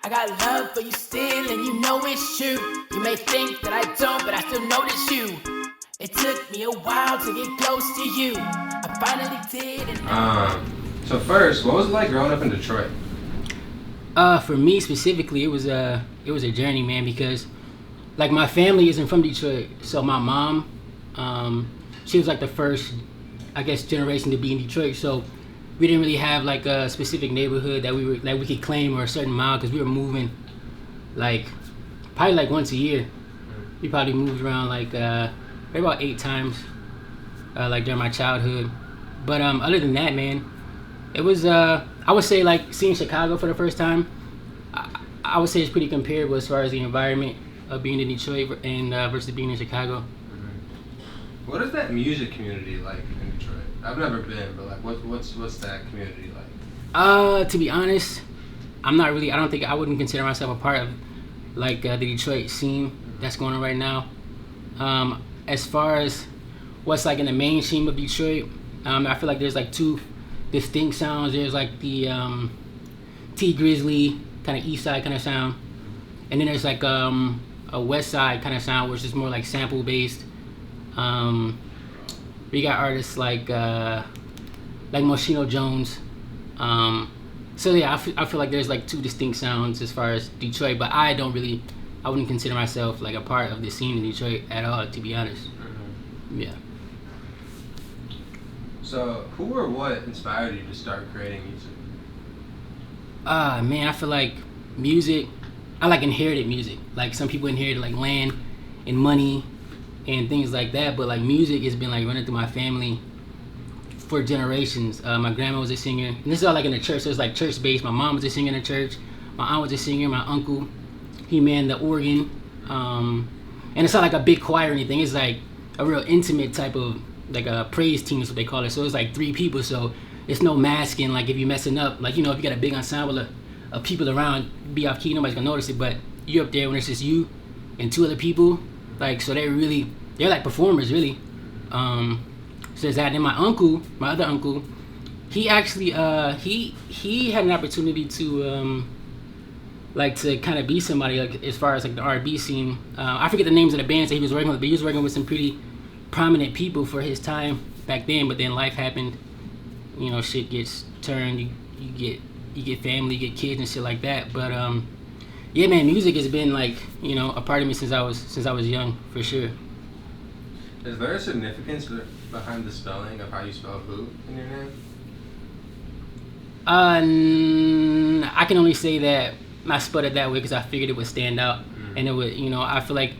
I got love for you still, and you know it's true. You may think that I don't, but I still notice you. It took me a while to get close to you. I finally did. So first, what was it like growing up in Detroit? For me specifically, it was a journey, man, because like my family isn't from Detroit, so my mom, she was like the first, I guess, generation to be in Detroit. So we didn't really have like a specific neighborhood that we could claim or a certain mile, because we were moving like probably like once a year. We probably moved around like maybe about 8 times, like during my childhood. But other than that, man, it was I would say like seeing Chicago for the first time. I would say it's pretty comparable as far as the environment of being in Detroit and versus being in Chicago. What is that music community like in Detroit? I've never been, but like, what's that community like? To be honest, I don't think I wouldn't consider myself a part of like the Detroit scene that's going on right now. As far as what's like in the mainstream of Detroit, I feel like there's like 2 distinct sounds. There's like the T Grizzly kind of east side kind of sound, and then there's like a west side kind of sound, which is more like sample based. We got artists like Moschino Jones. So yeah, I feel like there's like 2 distinct sounds as far as Detroit, but I wouldn't consider myself like a part of the scene in Detroit at all, to be honest. Yeah. So who or what inspired you to start creating music? Man, I feel like music, I like inherited music. Like some people inherited like land and money and things like that, but like music has been like running through my family for generations. My grandma was a singer, and this is all like in the church, so it's like church based. My mom was a singer in the church, my aunt was a singer, my uncle, he manned the organ, and it's not like a big choir or anything. It's like a real intimate type of like a praise team is what they call it. So it's like 3 people, so it's no masking. Like if you messing up, like, you know, if you got a big ensemble of people around, be off key, nobody's gonna notice it. But you're up there when it's just you and 2 other people, like, so they're like performers really. So there's that. And then my other uncle, he actually he had an opportunity to like to kind of be somebody like as far as like the R&B scene. I forget the names of the bands that he was working with, but he was working with some pretty prominent people for his time back then. But then life happened, you know, shit gets turned. You get family, you get kids and shit like that. But yeah, man, music has been like, you know, a part of me since I was young, for sure. Is there a significance behind the spelling of how you spell Whu in your name? I can only say that I spelled it that way because I figured it would stand out, and it would, you know, I feel like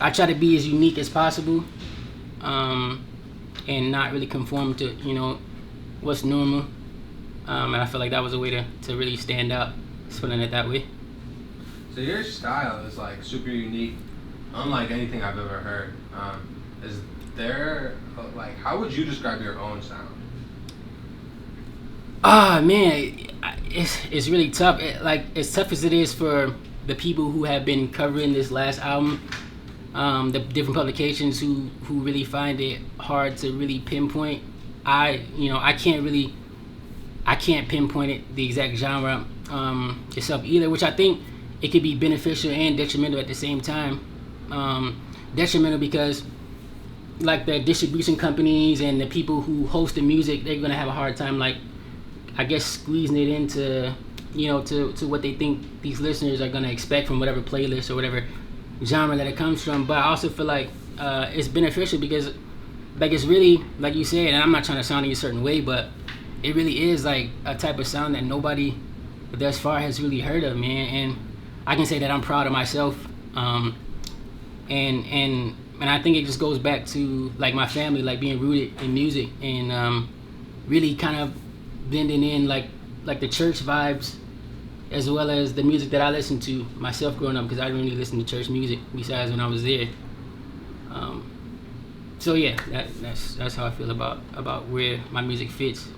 I try to be as unique as possible, and not really conform to, you know, what's normal, and I feel like that was a way to really stand out, spelling it that way. So your style is like super unique, unlike anything I've ever heard. Is there like, how would you describe your own sound? Man, it's really tough. As tough as it is for the people who have been covering this last album, the different publications who really find it hard to really pinpoint. I can't pinpoint it, the exact genre itself either, which I think it could be beneficial and detrimental at the same time. Detrimental because like the distribution companies and the people who host the music, they're gonna have a hard time, like, I guess, squeezing it into, you know, to what they think these listeners are gonna expect from whatever playlist or whatever genre that it comes from. But I also feel like it's beneficial because, like, it's really, like you said, and I'm not trying to sound in a certain way, but it really is like a type of sound that nobody thus far has really heard of, man. And I can say that I'm proud of myself, and I think it just goes back to like my family, like being rooted in music and really kind of blending in like the church vibes as well as the music that I listened to myself growing up, because I didn't really listen to church music besides when I was there. So yeah, that's how I feel about where my music fits.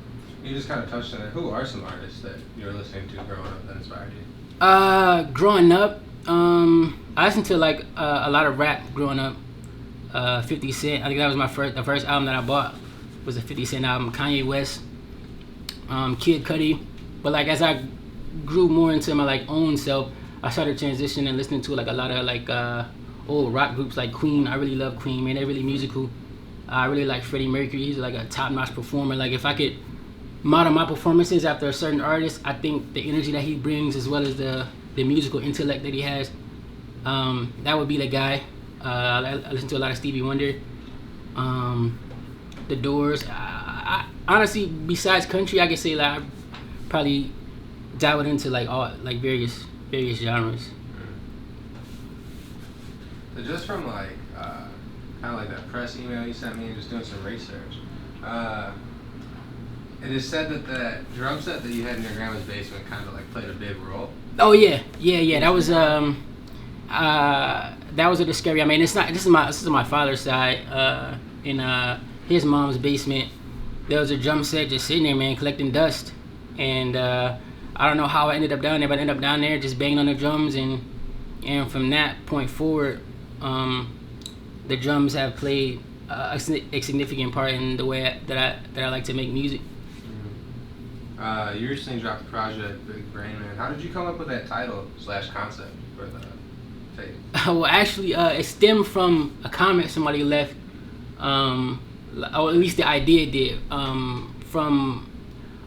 You just kind of touched on it. Who are some artists that you were listening to growing up that inspired you? Growing up, I listened to like a lot of rap growing up. 50 Cent, I think that was the first album that I bought was a 50 Cent album. Kanye West, Kid Cudi. But like as I grew more into my like own self, I started transitioning and listening to like a lot of like old rock groups like Queen. I really love Queen, man. They're really musical. I really like Freddie Mercury. He's like a top-notch performer. Like if I could model my performances after a certain artist, I think the energy that he brings as well as the musical intellect that he has, that would be the guy. I listen to a lot of Stevie Wonder, The Doors. I honestly, besides country, I could say like I probably dabbled into like all like various genres. So just from like kind of like that press email you sent me and just doing some research, it is said that that drum set that you had in your grandma's basement kind of like played a big role. Oh yeah. That was a discovery. I mean, it's not. This is my father's side. In his mom's basement, there was a drum set just sitting there, man, collecting dust. And I don't know how I ended up down there, but I ended up down there just banging on the drums, and from that point forward, the drums have played a significant part in the way that I like to make music. You recently dropped the project Big Brain Man. How did you come up with that title / concept for the tape? Well, actually, it stemmed from a comment somebody left, or at least the idea did, from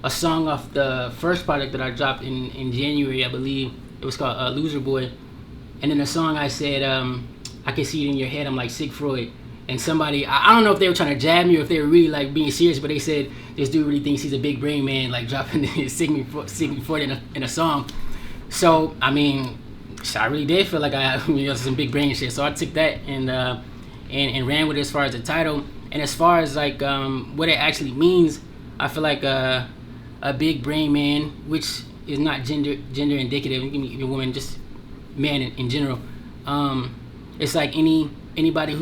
a song off the first project that I dropped in January, I believe. It was called Loser Boy. And in the song I said, I can see it in your head, I'm like Sig Freud. And somebody, I don't know if they were trying to jab me or if they were really like being serious, but they said, this dude really thinks he's a big brain man, like dropping Sig Freud in a song. So, I mean, I really did feel like I had some big brain shit. So I took that and ran with it as far as the title. And as far as like what it actually means, I feel like a big brain man, which is not gender indicative, it can be a woman, just man in general. It's like anybody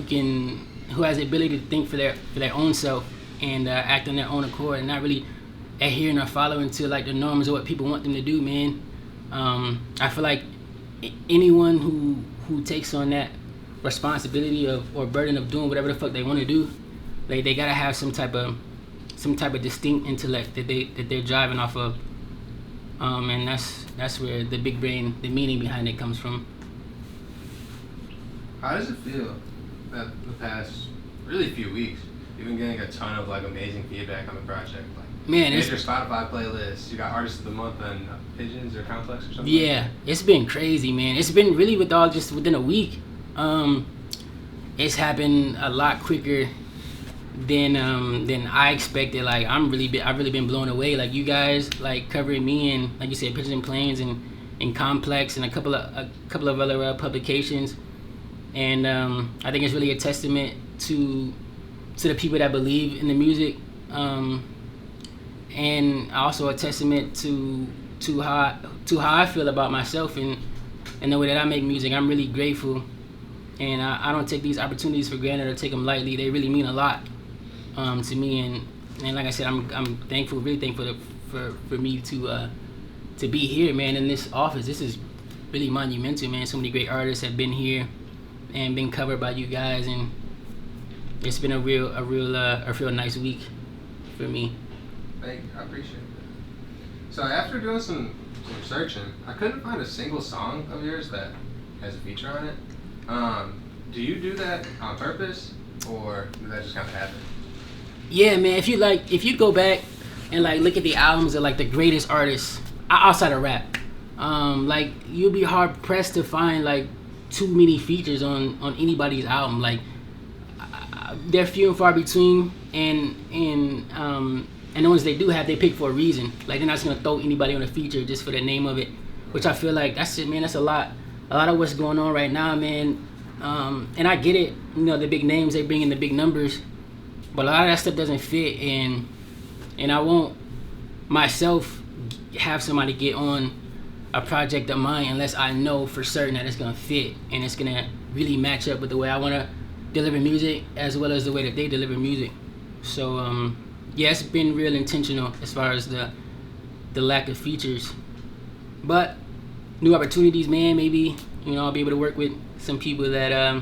who has the ability to think for their own self and act on their own accord and not really adhering or following to like the norms of what people want them to do, man. I feel like anyone who takes on that responsibility or burden of doing whatever the fuck they want to do, they gotta have some type of distinct intellect that they're driving off of, and that's where the big brain, the meaning behind it, comes from. How does it feel that the past really few weeks you've been getting a ton of like amazing feedback on the project? Like, man, it's your Spotify playlist. You got Artist of the Month on Pigeons or Complex or something. Yeah, it's been crazy, man. It's been really just within a week. It's happened a lot quicker than I expected. Like I've really been blown away. Like you guys like covering me and like you said, Pigeons and Planes and Complex and a couple of other publications. And I think it's really a testament to the people that believe in the music, and also a testament to how I feel about myself and the way that I make music. I'm really grateful, and I don't take these opportunities for granted or take them lightly. They really mean a lot to me, and like I said, I'm thankful, really thankful for me to be here, man, in this office. This is really monumental, man. So many great artists have been here and been covered by you guys, and it's been a real nice week for me. Thank you. I appreciate that. So after doing some searching, I couldn't find a single song of yours that has a feature on it. Do you do that on purpose, or did that just kind of happen? Yeah, man. If you go back and like look at the albums of like the greatest artists outside of rap, like you'll be hard pressed to find like too many features on anybody's album. Like they're few and far between, and the ones they do have, they pick for a reason. Like they're not just gonna throw anybody on a feature just for the name of it, which I feel like that's it, man. That's a lot of what's going on right now, man. And I get it, the big names, they bring in the big numbers, but a lot of that stuff doesn't fit, and I won't myself have somebody get on a project of mine unless I know for certain that it's gonna fit and it's gonna really match up with the way I wanna deliver music as well as the way that they deliver music. So yeah, it's been real intentional as far as the lack of features, but new opportunities, man. Maybe I'll be able to work with some people that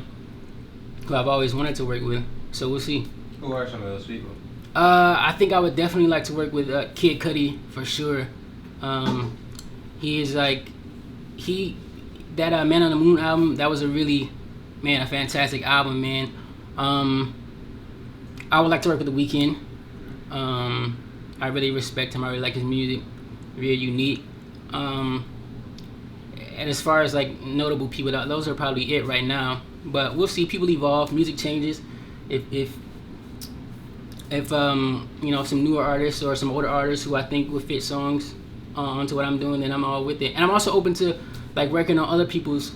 who I've always wanted to work with. So we'll see. Who are some of those people? I think I would definitely like to work with Kid Cudi for sure. He is like that Man on the Moon album. That was a fantastic album, man. I would like to work with The Weeknd. I really respect him. I really like his music. Very unique. And as far as like notable people, those are probably it right now. But we'll see. People evolve. Music changes. If some newer artists or some older artists who I think would fit songs onto what I'm doing, then I'm all with it. And I'm also open to like working on other people's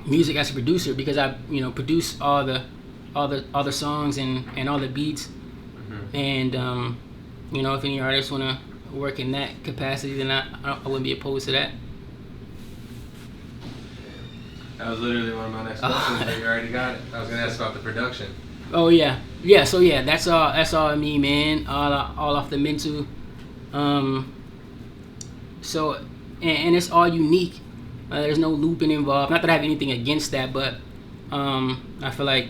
music as a producer, because I produce all the songs and all the beats. And if any artists want to work in that capacity, then I wouldn't be opposed to that. That was literally one of my next questions, but you already got it. I was gonna ask about the production. Oh yeah. So yeah, that's all me, man. All off the mental. So and it's all unique. There's no looping involved. Not that I have anything against that, but I feel like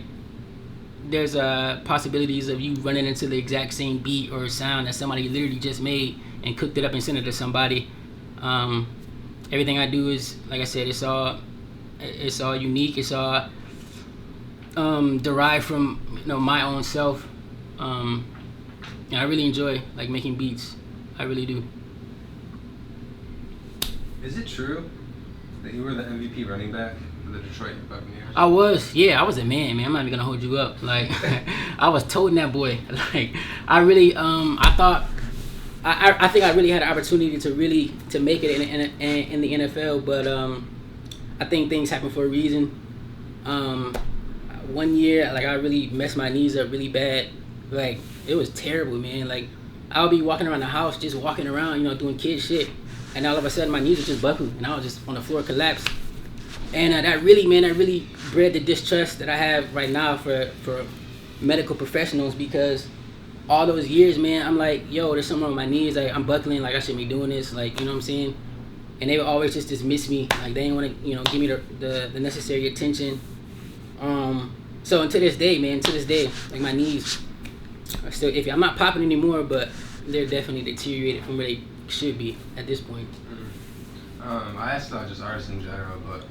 there's possibilities of you running into the exact same beat or sound that somebody literally just made and cooked it up and sent it to somebody. Everything I do is, like I said, it's all unique. It's all derived from my own self. And I really enjoy like making beats. I really do. Is it true that you were the MVP running back for the Detroit Buccaneers? I was a man. I'm not even gonna hold you up. Like, I was toting that boy. Like, I really, I think I really had an opportunity to make it in the NFL, but I think things happen for a reason. One year, like, I really messed my knees up really bad. Like, it was terrible, man. Like, I'll be walking around the house, just walking around, doing kid shit, and all of a sudden my knees would just buckle, and I was just on the floor collapsed. And that really bred the distrust that I have right now for medical professionals, because all those years, man, I'm like, yo, there's something wrong with my knees. Like, I'm buckling. Like, I shouldn't be doing this. Like, you know what I'm saying? And they would always just dismiss me. Like, they didn't want to, give me the necessary attention. So until this day, like, my knees are still iffy. I'm not popping anymore, but they're definitely deteriorated from where they should be at this point. I asked about just artists in general, but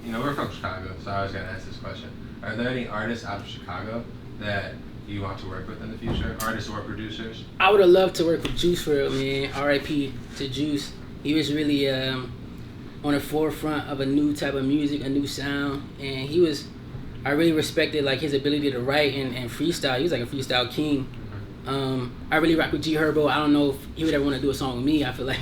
we're from Chicago, so I always gotta ask this question: are there any artists out of Chicago that you want to work with in the future, artists or producers? I would have loved to work with Juice WRLD, man. R.I.P. to Juice. He was really on the forefront of a new type of music, a new sound, and I really respected like his ability to write and freestyle. He was like a freestyle king. I really rock with G Herbo. I don't know if he would ever want to do a song with me. I feel like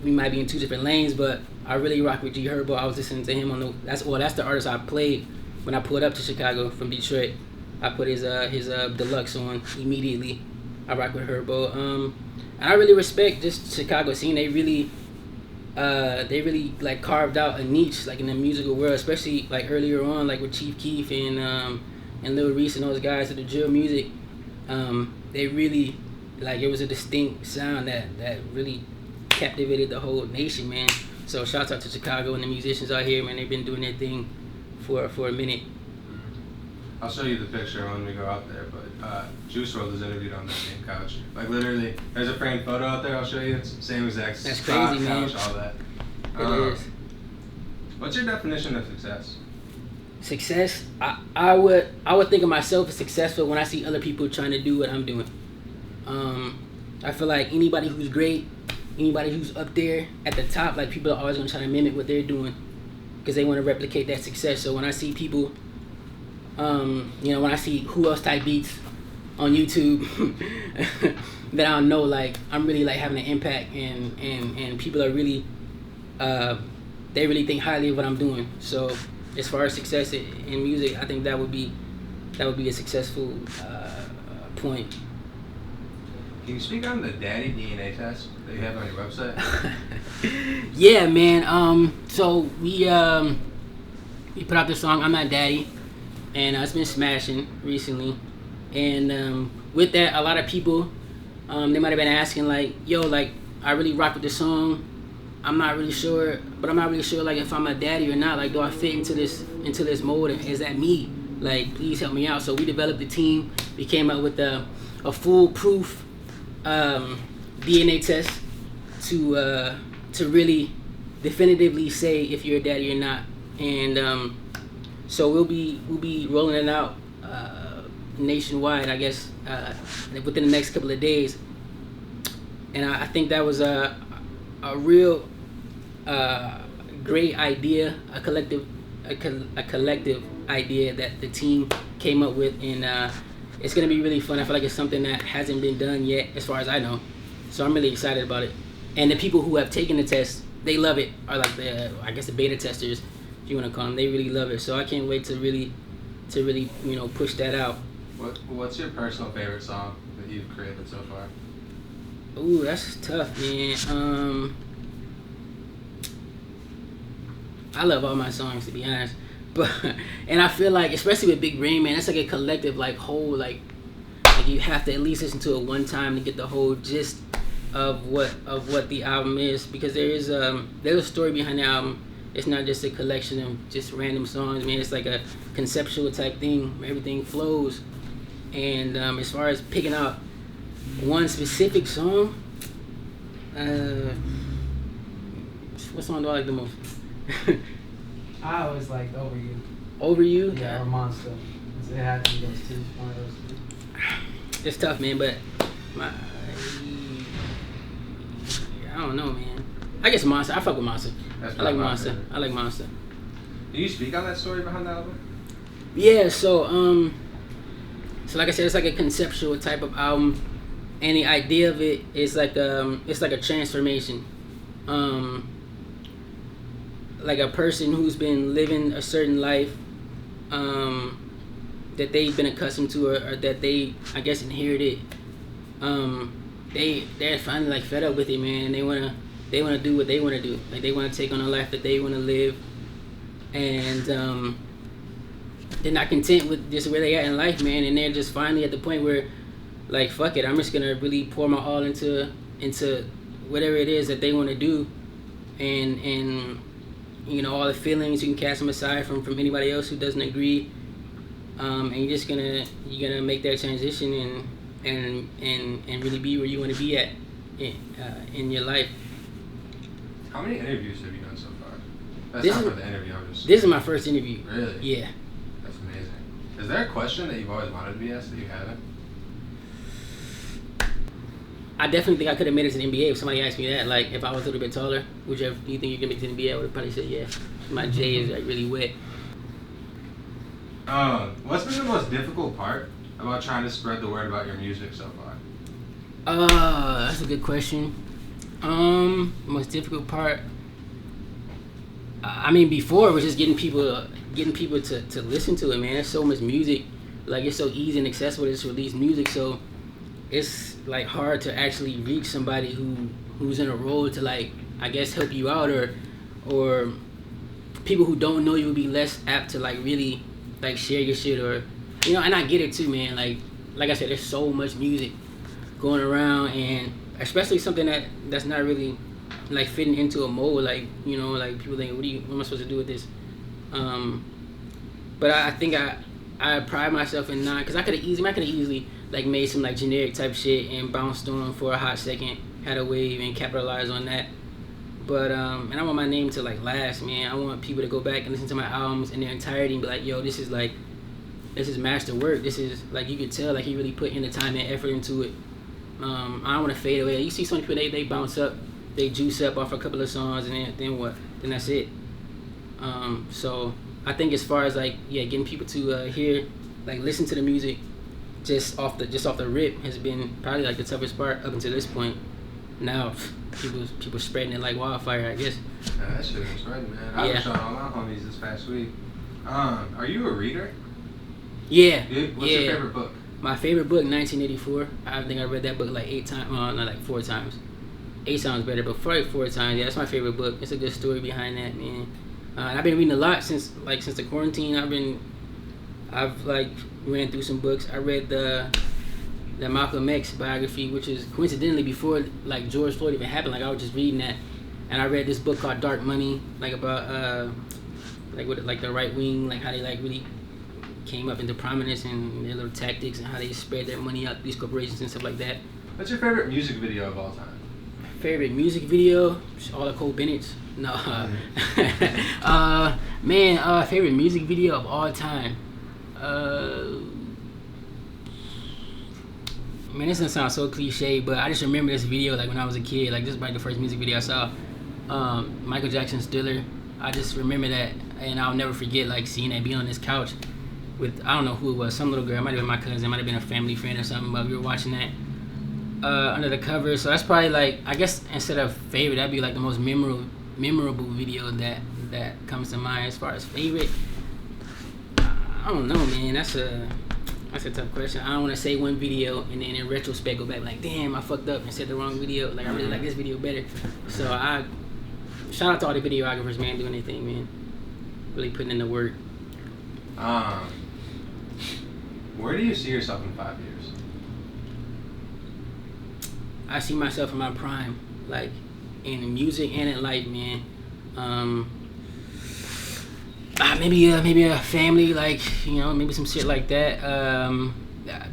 we might be in two different lanes, but I really rock with G Herbo. I was listening to him that's the artist I played when I pulled up to Chicago from Detroit. I put his deluxe on immediately. I rock with Herbo. And I really respect just Chicago scene. They really like carved out a niche like in the musical world, especially like earlier on, like with Chief Keef and Lil Reese and those guys of the drill music. They really, like, it was a distinct sound that really captivated the whole nation, man. So shouts out to Chicago and the musicians out here, man. They've been doing their thing for a minute. I'll show you the picture when we go out there, but Juice WRLD is interviewed on that same couch. Like, literally, there's a framed photo out there. I'll show you. It's the same exact That's spot, crazy, man. couch, all that. It is. What's your definition of success? Success, I would think of myself as successful when I see other people trying to do what I'm doing. I feel like anybody who's great, anybody who's up there at the top, like, people are always gonna try to mimic what they're doing because they want to replicate that success. So when I see people, when I see Whu Else type beats on YouTube, then I'll know like I'm really like having an impact and people are really, they really think highly of what I'm doing. So as far as success in music, I think that would be a successful point. Can you speak on the Daddy DNA test that you have on your website? Yeah, man. So we put out this song, I'm Not Daddy, and it's been smashing recently. And with that, a lot of people, they might have been asking like, yo, like, I really rock with this song. I'm not really sure, but I'm not really sure like if I'm a daddy or not. Like, do I fit into this mold? And is that me? Like, please help me out. So we developed a team. We came up with a foolproof DNA test to to really definitively say if you're a daddy or not. And so we'll be rolling it out nationwide, I guess, within the next couple of days. And I think that was a real great idea, a collective idea that the team came up with, and it's gonna be really fun. I feel like it's something that hasn't been done yet, as far as I know. So I'm really excited about it. And the people who have taken the test, they love it. Are like the beta testers, if you want to call them. They really love it. So I can't wait to really push that out. What's your personal favorite song that you've created so far? Ooh, that's tough, man. I love all my songs, to be honest. But and I feel like, especially with Big Brain, man, it's like a collective, like whole, like you have to at least listen to it one time to get the whole gist of what the album is, because there's a story behind the album. It's not just a collection of just random songs, man. It's like a conceptual type thing where everything flows. And as far as picking out one specific song, what song do I like the most? I always liked Over You. Over You? Yeah, or Monster. It had to be those two. One of those two. It's tough, man, but I don't know, man. I guess Monster. I fuck with Monster. I like Monster. Favorite. I like Monster. Can you speak on that story behind the album? Yeah, so like I said, it's like a conceptual type of album, and the idea of it is like it's like a transformation. Like a person who's been living a certain life that they've been accustomed to, or that they, I guess, inherited. They're finally like fed up with it, man, and they wanna do what they wanna do. Like they wanna take on a life that they wanna live, and they're not content with just where they at in life, man. And they're just finally at the point where, like, fuck it, I'm just gonna really pour my all into whatever it is that they wanna do, and you know, all the feelings you can cast them aside from anybody else who doesn't agree, and you're gonna make that transition and really be where you want to be at in your life. How many interviews have you done so far? That's This not is- for the interview. I'm just. This is my first interview. Really? Yeah. That's amazing. Is there a question that you've always wanted to be asked that you haven't? I definitely think I could have made it to the NBA if somebody asked me that. Like, if I was a little bit taller, do you think you can make it to the NBA? I would have probably said yeah. My J is like really wet. What's been the most difficult part about trying to spread the word about your music so far? That's a good question. Most difficult part. I mean, before it was just getting people to listen to it, man. There's so much music, like it's so easy and accessible to just release music. So it's like hard to actually reach somebody who's in a role to, like, I guess, help you out, or people who don't know you would be less apt to like really like share your shit, or you know. And I get it too, man. Like I said, there's so much music going around, and especially something that's not really like fitting into a mold. Like, you know, like people think, what am I supposed to do with this? But I think I pride myself in not, because I could have easily like made some like generic type shit and bounced on for a hot second, had a wave and capitalized on that. But and I want my name to like last, man. I want people to go back and listen to my albums in their entirety and be like, yo, this is master work. This is like, you could tell like he really put in the time and effort into it. I don't want to fade away. You see some people, they bounce up, they juice up off a couple of songs, and then what? Then that's it. So I think as far as like, yeah, getting people to hear, like, listen to the music just off the rip has been probably like the toughest part up until this point. Now people spreading it like wildfire, I guess. Yeah, that shit was spreading, man. I've been showing all my homies this past week. Are you a reader? Yeah. What's your favorite book? My favorite book, 1984. I think I read that book like 8 times. Not like 4 times. 8 sounds better, but probably 4 times. Yeah, that's my favorite book. It's a good story behind that, man. And I've been reading a lot since the quarantine. I've like ran through some books. I read the Malcolm X biography, which is coincidentally before like George Floyd even happened. Like, I was just reading that, and I read this book called Dark Money, like about like the right wing, like how they like really came up into prominence and their little tactics and how they spread their money out to these corporations and stuff like that. What's your favorite music video of all time? Favorite music video? All the Cole Bennett's. No. Favorite music video of all time. Man, this doesn't sound so cliche, but I just remember this video like when I was a kid. Like, this is like the first music video I saw. Michael Jackson's Thriller. I just remember that, and I'll never forget like seeing that, being on this couch with, I don't know who it was, some little girl. It might have been my cousin, it might have been a family friend or something, but we were watching that under the cover. So that's probably like, I guess instead of favorite, that'd be like the most memorable video that comes to mind. As far as favorite, I don't know, man. That's a tough question. I don't want to say one video and then in retrospect go back like, damn, I fucked up and said the wrong video. Like, I really like this video better. So I shout out to all the videographers, man, doing their thing, man. Really putting in the work. Where do you see yourself in 5 years? I see myself in my prime, like in music and in life, man. Maybe a family, like, you know, maybe some shit like that.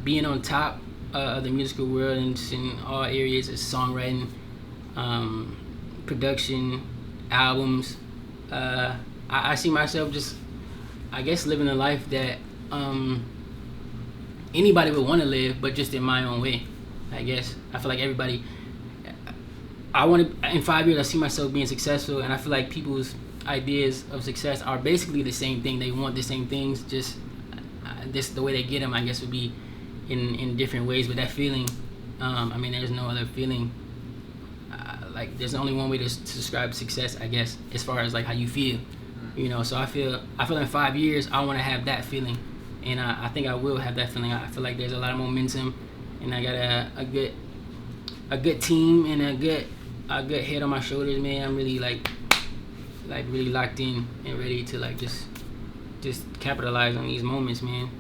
Being on top of the musical world and in all areas of songwriting, production, albums. I see myself just, I guess, living a life that anybody would want to live, but just in my own way. I guess I feel like everybody. I want to, in 5 years, I see myself being successful, and I feel like people's ideas of success are basically the same thing. They want the same things, just the way they get them, I guess, would be in different ways. But that feeling, I mean, there's no other feeling. Like, there's only one way to describe success, I guess, as far as like how you feel, you know. So I feel in 5 years I want to have that feeling, and I think I will have that feeling. I feel like there's a lot of momentum, and I got a good team and a good head on my shoulders, man. I'm really like really locked in and ready to like just capitalize on these moments, man.